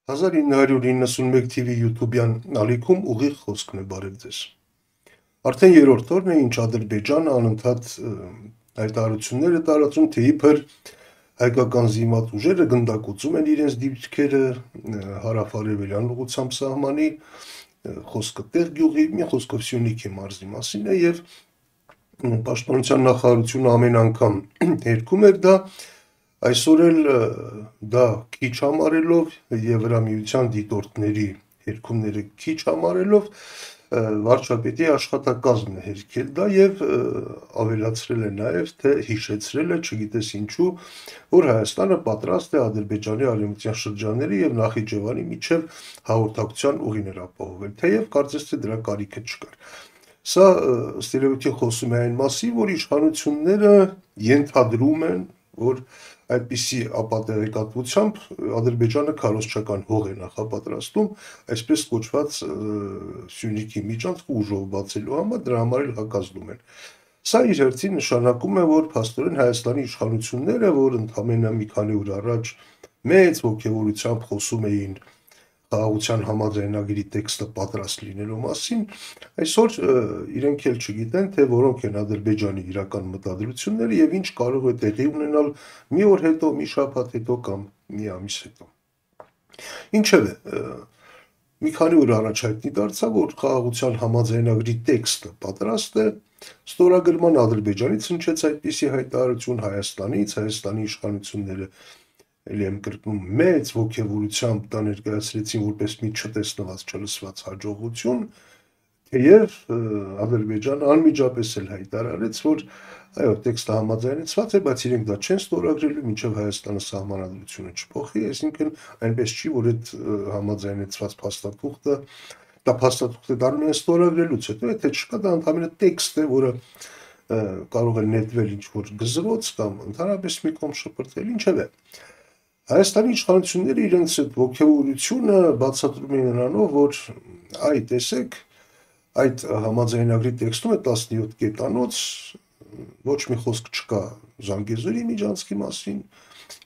1991 TV YouTube-յան ալիքում ուղիղ խոսքն է բարև ձեզ։ Արդեն երրորդ օրն է, ինչ Ադրբեջանը անընդհատ հայտարարություններ է տարածում, թե իբր հայկական զինված ուժերը գնդակոծում են իրենց դիրքերը հարավ-արևելյան ուղղությամբ սահմանի, խոսքը տեղ գյուղի, մի խոսքով Սյունիքի մարզի մասին է եւ պաշտպանության նախարարությունը ամեն անգամ հերքում էր դա, այսօր էլ դա քիչ համարելով եւ Հրամիության դիտորդների հերքումները քիչ համարելով վարչապետի աշխատակազմն է հերքել դա եւ ավելացրել է նաեւ թե հիշեցրել է, չգիտես ինչու, որ Հայաստանը պատրաստ է Ադրբեջանի արևմտյան շրջանների եւ Նախիջևանի միջև հաղորդակցության ուղիներ ապահովել, թեև կարծես թե դրա կարիքը չկար։ Սա ստերեոտիպ խոսում է այն մասին, որ իշխանությունները ենթադրում են, որ այդպիսի ապատեղեկատվությամբ Ադրբեջանը քարոզչական հող է նախապատրաստում, այսպես կոչված Սյունիքի միջանցքը ուժով բացելու համար, դրա համար էլ հակազդում են։ Սա իր հերթին նշանակում է, որ փաստորեն Հայաստանի իշխանությունները, որ ընդամենը մի քանի օր առաջ մեծ ոգևորությամբ խոսում էին խաղաղության համաձայնագրի տեքստը պատրաստ լինելու մասին, այսօր իրենք էլ չգիտեն, թե որոնք են Ադրբեջանի իրական մտադրությունները եւ ինչ կարող է տեղի ունենալ մի օր հետո, մի շաբաթ հետո կամ մի ամիս հետո։ Ինչևէ, մի քանի օր առաջ հայտնի դարձավ, որ խաղաղության համաձայնագրի տեքստը պատրաստ է, ստորագրման Ադրբեջանից հնչեց այդպիսի հայտարարություն, Հայաստանի իշխանությունները Էլի եմ կրկնում մեծ ոգևորությամբ դա ներկայացրեցին որպես մի չտեսնված չլսված հաջողություն, թեև Ադրբեջանը անմիջապես էլ հայտարարեց, որ այո, տեքստը համաձայնեցված է, բայց իրենք դա չեն ստորագրելու, մինչև Հայաստանը սահմանադրությունը չփոխի, այսինքն այնպես չի, որ այդ համաձայնեցված փաստաթուղթը դա փաստաթուղթը դառնում է ստորագրելուց հետո, եթե չկա, դա ընդհանրապես տեքստ է, որը կարող է նետվել ինչ-որ գզրոց կամ ընդհանրապես մի կողմ շպրտել, ինչևէ։ Հայաստանի իշխանությունները իրենց այդ ոգևորությունը բացատրում են նրանով, որ այ տեսեք, այդ համաձայնագրի տեքստում է 17 կետանոց, ոչ մի խոսք չկա Զանգեզուրի միջանցքի մասին,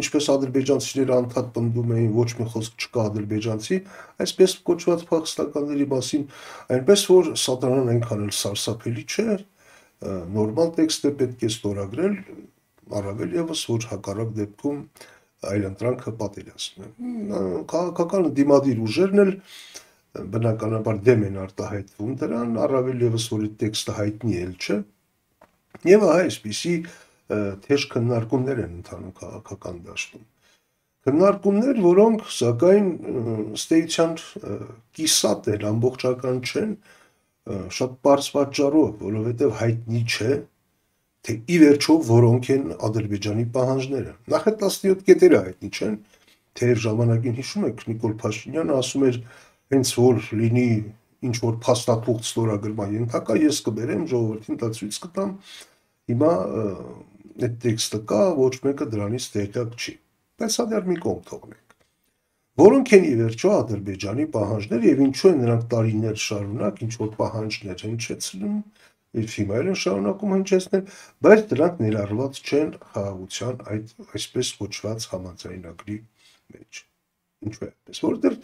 ինչպես ադրբեջանցիները անդադ պնդում էին, ոչ մի խոսք չկա ադրբեջանցի, այսպես կոչված փախստականների մասին, այնպես որ սատանան այնքան էլ սարսափելի չէ, նորմալ տեքստ է պետք է ստորագրել, առավել եւս որ հակառակ դեպքում այլընտրանքը պատերազմ է։ Քաղաքական դիմադիր ուժերն էլ բնականաբար դեմ են արտահայտվում դրան, առավել եւս որ այդ տեքստը հայտնի էլ չէ։ Եվ այսպիսի թեժ քննարկումներ են ընթանում քաղաքական դաշտում։ Քննարկումներ, որոնք սակայն ըստ էության կիսատ են, ամբողջական չեն, շատ պարզ պատճառով, որովհետեւ հայտնի չէ, թե ի վերջո որոնք են Ադրբեջանի պահանջները։ Նախ այդ 17 կետերը հայտնի չեն, թեև ժամանակին հիշում եք Նիկոլ Փաշինյանը ասում էր, հենց որ լինի ինչ որ փաստաթուղթ ստորագրման ենթակա, ես կբերեմ ժողովրդին դա ցույց կտամ։ Հիմա այդ տեքստը կա, ոչ մեկը դրանից տեղյակ չի։ Բայց սա դեռ մի կողմ թողնենք։ Որոնք են ի վերջո Ադրբեջանի պահանջները եւ ինչու են նրանք տարիներ շարունակ ինչ որ պահանջներ հնչեցնում, եւ հիմա էլ են շարունակում հնչեցնել, բայց դրանք ներառված չեն խաղաղության այդ այսպես կոչված համաձայնագրի մեջ։ Ինչու է այդպես, որովհետեւ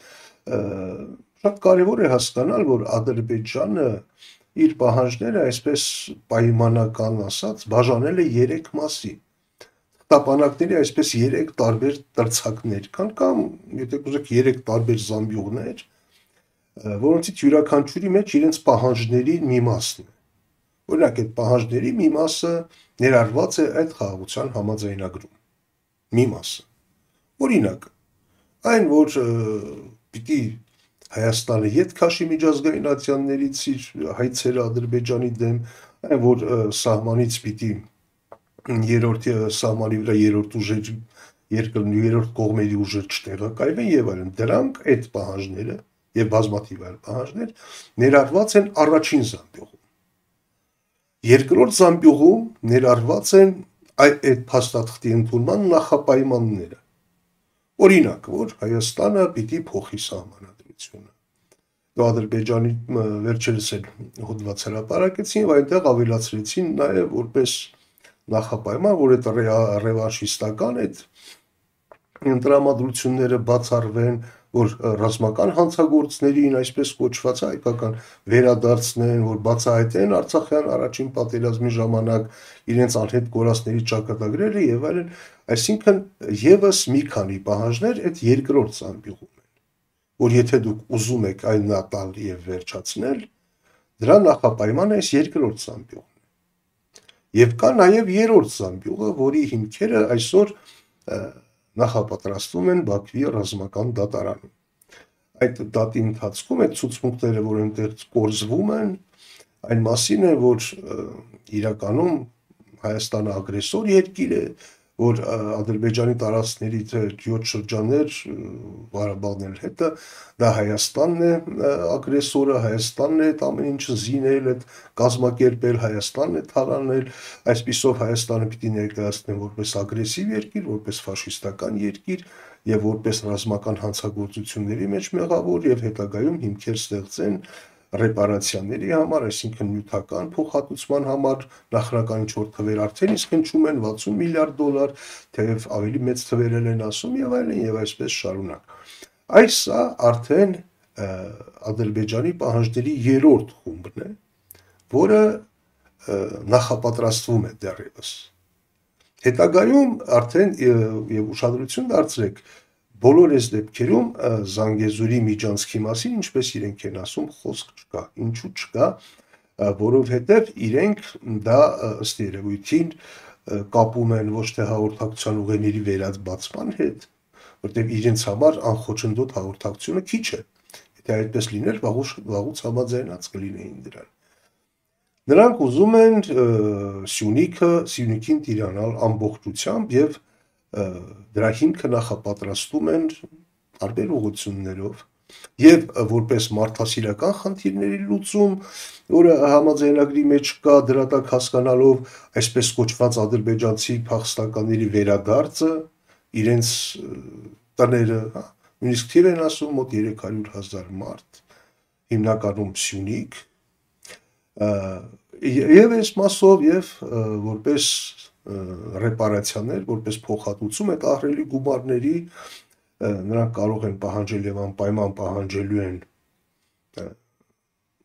շատ կարեւոր է հասկանալ, որ Ադրբեջանը իր պահանջները այսպես պայմանական ասած բաժանել է 3 մասի։ Տապանակների այսպես 3 տարբեր տրցակներ կան կամ եթե կուզեք 3 տարբեր զամբյուղներ, որոնցից յուրաքանչյուրի մեջ իրենց պահանջների մի մասն է։ Օրինակ այդ պահանջների մի մասը ներառված է այդ խաղաղության համաձայնագրում։ Մի մասը։ Օրինակ, այն որ պիտի Հայաստանը ետ քաշի միջազգային ատյաններից իր հայցերը Ադրբեջանի դեմ, այն որ սահմանից պիտի երրորդ սահմանի վրա երրորդ ուժեր երրորդ կողմերի ուժեր չտեղակայվեն եւ այլն, դրանք այդ պահանջները եւ բազմաթիվ այլ պահանջներ ներառված են առաջին զամբյուղում։ Երկրորդ զամբյուղում ներառված են այդ փաստաթղթի ընդունման նախապայմանները։ Օրինակ, որ Հայաստանը պիտի փոխի սահմանադրությունը։ Ադրբեջանի վերջերս էլ հոդված հրապարակեցին եւ այնտեղ ավելացրեցին նաեւ որպես նախապայման, որ այդ ռևանշիստական այդ տրամադրությունները բացառվեն, որ ռազմական հանցագործներին, այսպես կոչված հայկական վերադարձնեն, որ բացահայտեն Արցախյան առաջին պատերազմի ժամանակ իրենց անհետ կորածների ճակատագրերը եւ այլն, այսինքն եւս մի քանի պահանջներ այդ երկրորդ զամբյուղում են, որ եթե դուք ուզում եք այն նատալ եւ վերջացնել, դրա նախապայմանը այս երկրորդ զամբյուղն է։ Եվ կա նաեւ երրորդ զամբյուղը, որի հիմքերը այսօր նախապատրաստվում են Բաքվի ռազմական դատարանում։ Այդ դատի ընթացքում այդ ցուցմունքները, որ այնտեղ կորզվում են, այն մասին է, որ իրականում Հայաստանը ագրեսոր երկիր է, որ Ադրբեջանի տարածքներից 7 շրջաններ, Ղարաբաղն էլ հետը, դա Հայաստանն է ագրեսորը, Հայաստանն է այդ ամեն ինչը զինել, այդ կազմակերպել, Հայաստանն է թալանել, այսպիսով Հայաստանը պիտի ներկայացնեն որպես ագրեսիվ երկիր, որպես ֆաշիստական երկիր եւ որպես ռազմական հանցագործությունների մեջ մեղավոր եւ հետագայում հիմքեր ստեղծեն ռեպարացիաների համար, այսինքն նյութական փոխհատուցման համար, նախնական ինչ-որ թվեր արդեն իսկ հնչում են $60 միլիարդ, թեև ավելի մեծ թվեր են ասում եւ այլն եւ այսպես շարունակ։ Այս արդեն Ադրբեջանի պահանջների երրորդ խումբն է, որը նախապատրաստվում է դեռևս։ Հետագայում արդեն եւ ուշադրություն դարձրեք բոլոր այս դեպքերում Զանգեզուրի միջանցքի մասին, ինչպես իրենք են ասում, խոսք չկա։ Ինչու չկա, որովհետև իրենք դա ըստ երևույթին կապում են ոչ թե հաղորդակցության ուղիների վերաբացման հետ, որտեղ իրենց համար անխոչնդոտ հաղորդակցությունը քիչ է։ Եթե այդպես լիներ, վաղուց համաձայնած կլինեին դրան։ Նրանք ուզում են Սյունիքին տիրանալ ամբողջությամբ եւ դրա հիմքը նախապատրաստում են տարբեր ուղղություններով եւ որպես մարդասիրական խնդիրների լուծում, որը համաձայնագրի մեջ կա, դրա տակ հասկանալով այսպես կոչված ադրբեջանցի փախստականների վերադարձը, իրենց տները, նույնիսկ թիվ են ասում մոտ 300,000 մարդ, հիմնականում Սյունիք, եւ այս մասով եւ որպես ռեպարացիաներ, որպես փոխհատուցում այդ ահռելի գումարների նրանք կարող են պահանջել եւ անպայման պահանջելու են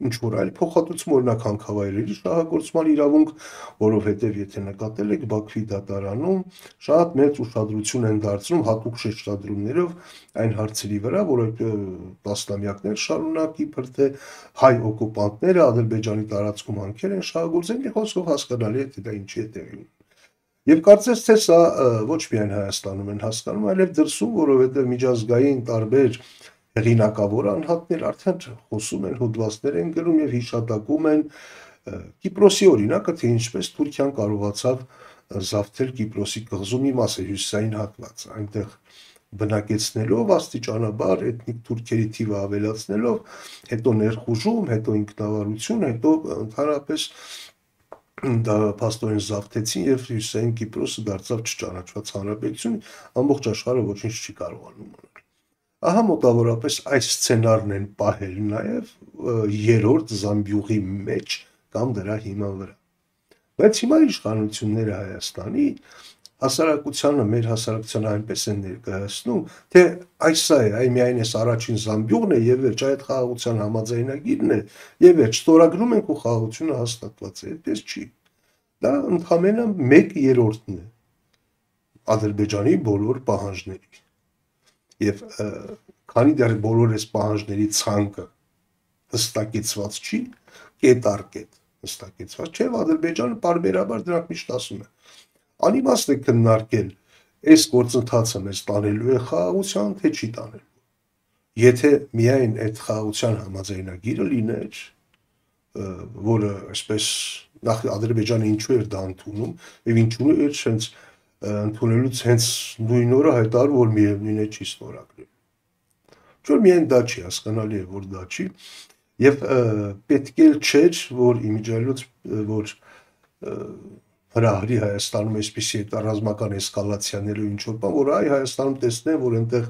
ինչ որ այլ փոխհատուցում, օրինակ հանքավայրերի շահագործման իրավունք, որովհետեւ եթե նկատել եք Բաքվի դատարանում շատ մեծ ուշադրություն են դարձնում հատուկ շեշտադրումներով այն հարցերի վրա, որը տասնամյակներ շարունակ իբր թե հայ օկուպանտները Ադրբեջանի տարածքում հանքեր են շահագործել, եւ խոսքով հասկանալի է թե դա ինչի է տեղի ունենում։ Եվ կարծես թե սա ոչ միայն Հայաստանում են հասկանում, այլև դրսում, որովհետև միջազգային տարբեր հեղինակավոր անհատներ արդեն խոսում են, հոդվածներ են գրում եւ հիշատակում են Կիպրոսի օրինակը, թե ինչպես Թուրքիան կարողացավ զավթել Կիպրոսի կղզու մի մասը, հյուսիսային հատվածը, այնտեղ բնակեցնելով աստիճանաբար էթնիկ թուրքերի թիվը ավելացնելով, հետո ներխուժում, հետո ինքնավարություն, հետո ընդհանրապես դա փաստորեն զավթեցին եւ հյուսիսային Կիպրոսը դարձավ չճանաչված հանրապետություն, ամբողջ աշխարհը ոչինչ չի կարողանում անել։ Ահա մոտավորապես այս սցենարն են պահել նաեւ երրորդ զամբյուղի մեջ կամ դրա հիման վրա։ Բայց հիմա իշխանությունները Հայաստանի հասարակությանը, մեր հասարակությանը այնպես են ներկայացնում, թե այսա է, այ միայն այս առաջին զամբյուղն է եւ վերջ այդ խաղաղության համաձայնագիրն է եւ վերջ ստորագրում ենք ու խաղաղությունը հաստատված է, այդպես չի։ Դա ընդհանրապես 1/3-ն է Ադրբեջանի բոլոր պահանջների։ Եվ քանի դեռ բոլոր այս պահանջների ցանկը հստակեցված չի, կետ առ կետ հստակեցված չէ, Ադրբեջանը պարբերաբար դրանք միշտ ասում է։ Անիմաստ է քննարկել այս գործընթացը մեզ տանելու է խաղաղության, թե չի տանելու։ Եթե միայն այդ խաղաղության համաձայնագիրը լիներ, որը այսպես նախ Ադրբեջանը ինչու էր դա ընդունում եւ ինչու էր հենց ընդունելուց հենց նույն օրը հայտարարում, որ միևնույն է չի ստորագրել։ Չէ՞ միայն դա չի, հասկանալի է, որ դա չի եւ պետք է չէր, որ իմիջիալոց որ հրահրի Հայաստանում այսպիսի ռազմական էսկալացիաները ինչ որ բան, որ այ Հայաստանում տեսնեն, որ այնտեղ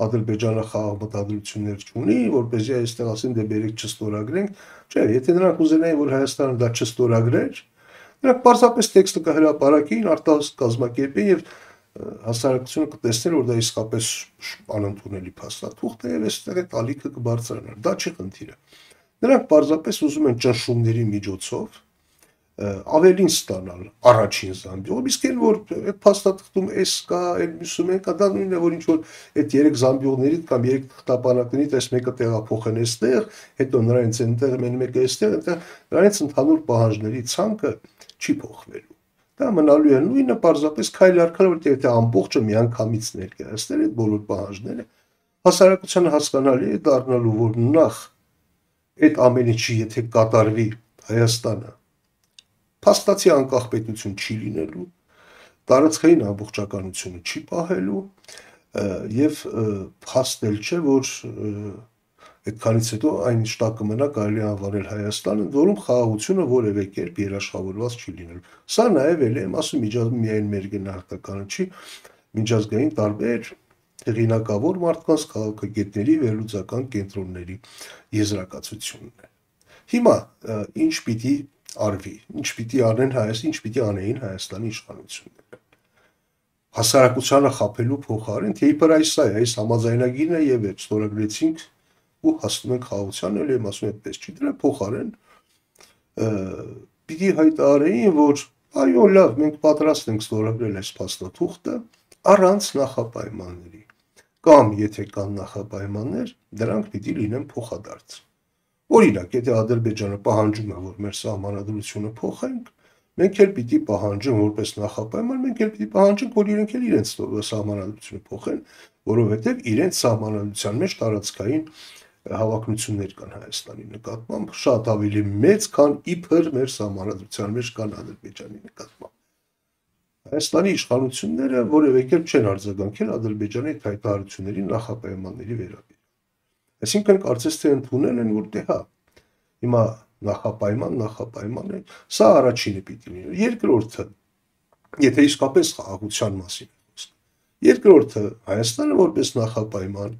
Ադրբեջանը խաղաղ մտադրություններ չունի, որպեսզի այստեղ ասեն դե բերեք չստորագրենք, չէ, եթե նրանք ուզենային, որ Հայաստանը դա չստորագրեր, նրանք պարզապես տեքստը կհրապարակեին, արտահաստ կազմակերպեին եւ հասարակությունը կտեսներ, որ դա իսկապես անընդունելի փաստաթուղթ է եւ այստեղ այդ ալիքը կբարձրանա։ Դա չի խնդիրը։ Նրանք պարզապես ուզում են ճնշումների միջոցով ավելին ստանալ առաջին զամբյուղով, իսկ այն որ այդ փաստաթղթում էս կա, այն մյուսում կա, դա նույնն է, որ ինչ որ այդ 3 զամբյուղներից կամ 3 թղթապանակներից այս մեկը տեղափոխեն այստեղ, հետո նրանց այնտեղ մեկը այստեղ, այնտեղ նրանց ընդհանուր պահանջների ցանկը չի փոխվելու։ Դա մնալու է նույնը, պարզապես քայլ առ քայլ, որտեղ եթե ամբողջը միանգամից ներկայացնել այդ բոլոր պահանջները, հասարակությանը հասկանալի է դառնալու, որ նախ այդ ամեն ինչի եթե կատարվի Հայաստանը փաստացի անկախ պետություն չի լինելու, տարածքային ամբողջականությունը չի պահելու եւ փաստել չէ, որ այդքանից հետո այն շտակ կմնա կարելի անվանել Հայաստանը, որում խաղաղությունը որևէ կերպ երաշխավորված չի լինելու։ Սա նաեւ էլ եմ ասում միայն մեր գնահատականը չի, միջազգային տարբեր հեղինակավոր մարդկանց քաղաքագետների վերլուծական կենտրոնների եզրակացությունն է։ Հիմա ինչ պիտի արվի, ինչ պիտի անեն ինչ պիտի անեին Հայաստանի իշխանությունները։ Հասարակությանը խաբելու փոխարեն, թե իբր այս համաձայնագիրն է եւ այդ ստորագրեցինք ու հասնում ենք խաղաղության, էլ եմ ասում այդպես չի, դրա փոխարեն պիտի հայտարարեին, որ այո, լավ, մենք պատրաստ ենք ստորագրել այս փաստաթուղթը առանց նախապայմանների, կամ եթե կան նախապայմաններ, դրանք պիտի լինեն փոխադարձ։ Օրինակ, եթե Ադրբեջանը պահանջում է, որ մեր սահմանադրությունը փոխենք, մենք էլ պիտի պահանջենք որպես նախապայման, մենք էլ պիտի պահանջենք, որ իրենք էլ իրենց սահմանադրությունը փոխեն, որովհետև իրենց սահմանադրության մեջ տարածքային հավակնություններ կան Հայաստանի նկատմամբ, շատ ավելի մեծ, քան իբր մեր սահմանադրության մեջ կան Ադրբեջանի նկատմամբ։ Հայաստանի իշխանությունները որևէ կերպ չեն արձագանքել Ադրբեջանի հայտարարությունների նախապայմանների վերաբերյալ։ Այսինքն կարծես թե ընդունել են, որ դե հա, հիմա նախապայման է, սա առաջինը պիտի լինի։ Երկրորդը, եթե իսկապես խաղաղության մասին է խոսքը, երկրորդը Հայաստանը որպես նախապայման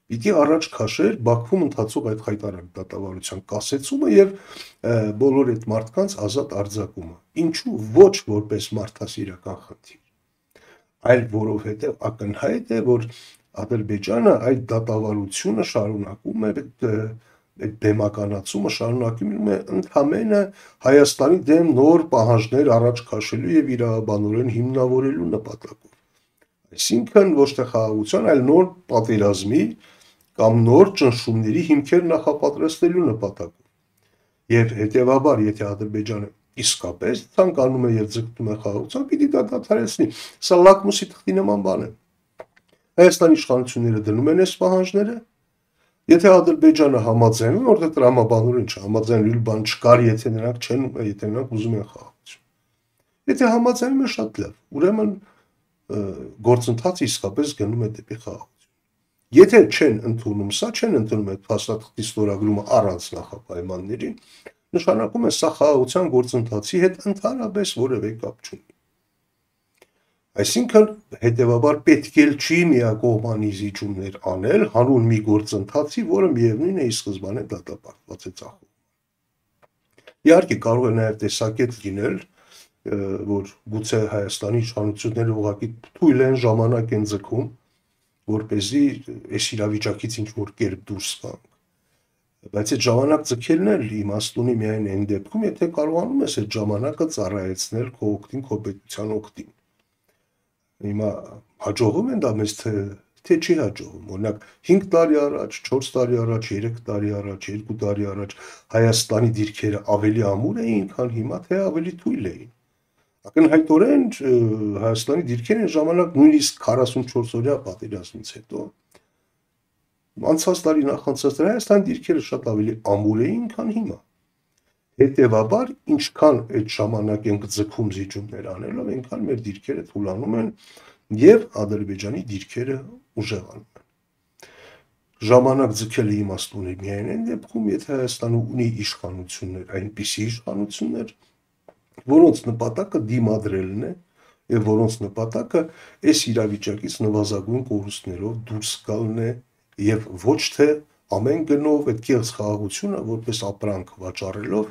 պիտի առաջ քաշեր Բաքվում ընթացող այդ խայտարակ դատավարության կասեցումը եւ բոլոր այդ մարդկանց ազատ արձակումը։ Ինչու ոչ որպես մարդասիրական խնդիր, այլ որովհետեւ ակնհայտ է, որ Ադրբեջանը այդ դատավարությունը շարունակում է, այդ բեմականացումը շարունակում է ընդհանրապես Հայաստանի դեմ նոր պահանջներ առաջ քաշելու եւ իրավաբանորեն հիմնավորելու նպատակով։ Այսինքն ոչ թե խաղաղության, այլ նոր պատերազմի կամ նոր ճնշումների հիմքեր նախապատրաստելու նպատակով։ Եվ հետեւաբար, եթե Ադրբեջանը իսկապես ցանկանում է եւ ձգտում է խաղաղության, պիտի դա դադարեցնի։ Սա լակմուսի թղթի նման բան է։ Հայաստանի իշխանությունները դնում են այս պահանջները, եթե Ադրբեջանը համաձայնում, որտեղ տրամաբանորեն չհամաձայնելու բան չկար, եթե նրանք ուզում են խաղաղություն։ Եթե համաձայնում են, շատ լավ, ուրեմն գործընթացը իսկապես գնում է դեպի խաղաղություն։ Եթե չեն ընդունում սա, չեն ընդունում այդ փաստաթղթի ստորագրումը առանց նախապայմանների, նշանակում է սա խաղաղության գործընթացի հետ ընդհանրապես որևէ կապ չունի։ Այսինքն, հետևաբար պետք էլ չի միակողմանի զիջումներ անել հանուն մի գործընթացի, որը միևնույն է ի սկզբանե դատապարտված է ծախում։ Իհարկե կարող է նաև տեսակետ լինել, որ գուցե Հայաստանի իշխանությունները ուղղակի թույլ են ժամանակ են ձգում, որպեսզի այս իրավիճակից ինչ որ կերպ դուրս գանք։ Բայց այդ ժամանակ ձգելն էլ իմաստ ունի միայն այն դեպքում, եթե կարողանում ես այդ ժամանակը ծառայեցնել քո օգտին, քո պետության օգտին։ Հիմա հաջողում են դա մեզ թե չի հաջողում։ Օրինակ 5 տարի առաջ, 4 տարի առաջ, 3 տարի առաջ, 2 տարի առաջ Հայաստանի դիրքերը ավելի ամուր էին, քան հիմա, թե ավելի թույլ էին։ Ակնհայտորեն Հայաստանի դիրքերը ժամանակ նույնիսկ 44-օրյա պատերազմից հետո անցած տարի նախանցած տարի Հայաստանի դիրքերը շատ ավելի ամուր էին, քան հիմա։ Հետևաբար, ինչքան այդ ժամանակ ենք ձգում զիջումներ անելով, այնքան մեր դիրքերը թուլանում են եւ Ադրբեջանի դիրքերը ուժեղանում են։ Ժամանակ ձգելը իմաստ ունի միայն այն դեպքում, եթե Հայաստանը ունի իշխանություններ, այնպիսի իշխանություններ, որոնց նպատակը դիմադրելն է եւ որոնց նպատակը այս իրավիճակից նվազագույն կորուստներով դուրս գալն է եւ ոչ թե ամեն գնով այդ կեղծ խաղաղությունը որպես ապրանք վաճառելով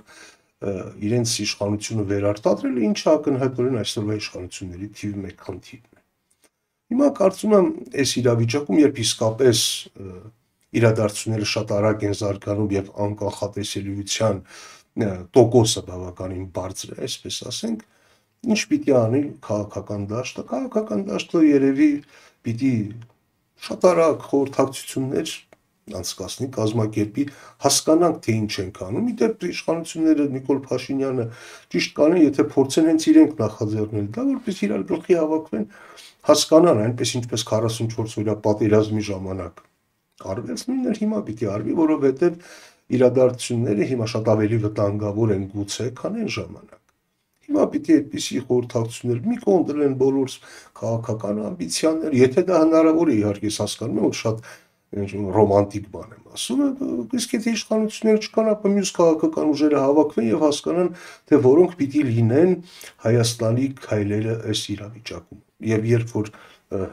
իրենց իշխանությունը վերարտադրել, ինչը ակնհայտորեն այսօրվա իշխանությունների թիվ 1 խնդիրն է։ Հիմա կարծում եմ այս իրավիճակում, երբ իսկապես իրադարձությունները շատ արագ են զարգանում եւ անկանխատեսելիության տոկոսը բավականին բարձր է, այսպես ասենք, ինչ պիտի անի քաղաքական դաշտը։ Քաղաքական դաշտը երևի պիտի շատ արագ խորհրդակցություններ անցկացնի, կազմակերպի, հասկանանք, թե ինչ ենք անում։ Իդեպ իշխանությունները Նիկոլ Փաշինյանը ճիշտ կանեն, եթե փորձեն հենց իրենք նախաձեռնել դա, որպես իրար գլխի հավաքվեն, հասկանան, այնպես ինչպես 44 օրյա պատերազմի ժամանակ արվեց, նույնն էլ հիմա պիտի արվի, որովհետև իրադարձությունները հիմա շատ ավելի վտանգավոր են գուցե, քան այն ժամանակ։ Հիմա պիտի այդպիսի խորհրդակցություններ մի կողմ դրեն բոլոր քաղաքական ամբիցիաները, եթե դա հնարավոր է, իհարկե հասկանում եմ, որ շատ ռոմանտիկ բան եմ ասում, իսկ եթե իշխանությունները չկան, ապա մյուս քաղաքական ուժերը հավաքվեն եւ հասկանան, թե որոնք պիտի լինեն Հայաստանի քայլերը այս իրավիճակում։ Եվ երբ որ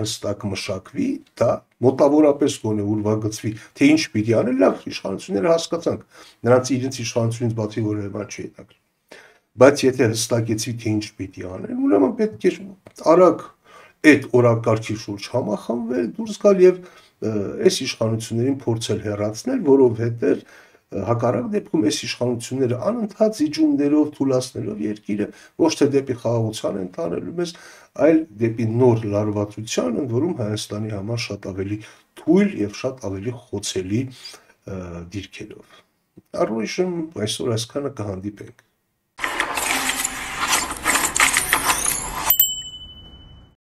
հստակ մշակվի, դա մոտավորապես գոնե ուրվագծվի, թե ինչ պիտի անել, լավ, իշխանությունները հասկացանք, նրանց իրենց իշխանությունից բացի որևէ բան չի հետաքրքրում։ Բայց եթե հստակեցվի, թե ինչ պիտի անել, ուրեմն պետք է արագ այդ օրակարգի շուրջ համախմբվել, դուրս գալ եւ այս իշխանություններին փորձել հեռացնել, որովհետեւ հակառակ դեպքում այս իշխանությունները անընդհատ զիջումներով թուլացնելով երկիրը ոչ թե դեպի խաղաղության են տանելու մեզ, այլ դեպի նոր լարվածության, ընդ որում Հայաստանի համար շատ ավելի թույլ եւ շատ ավելի խոցելի դիրքերով։ Առայժմ այսօր այսքանը, կհանդիպենք։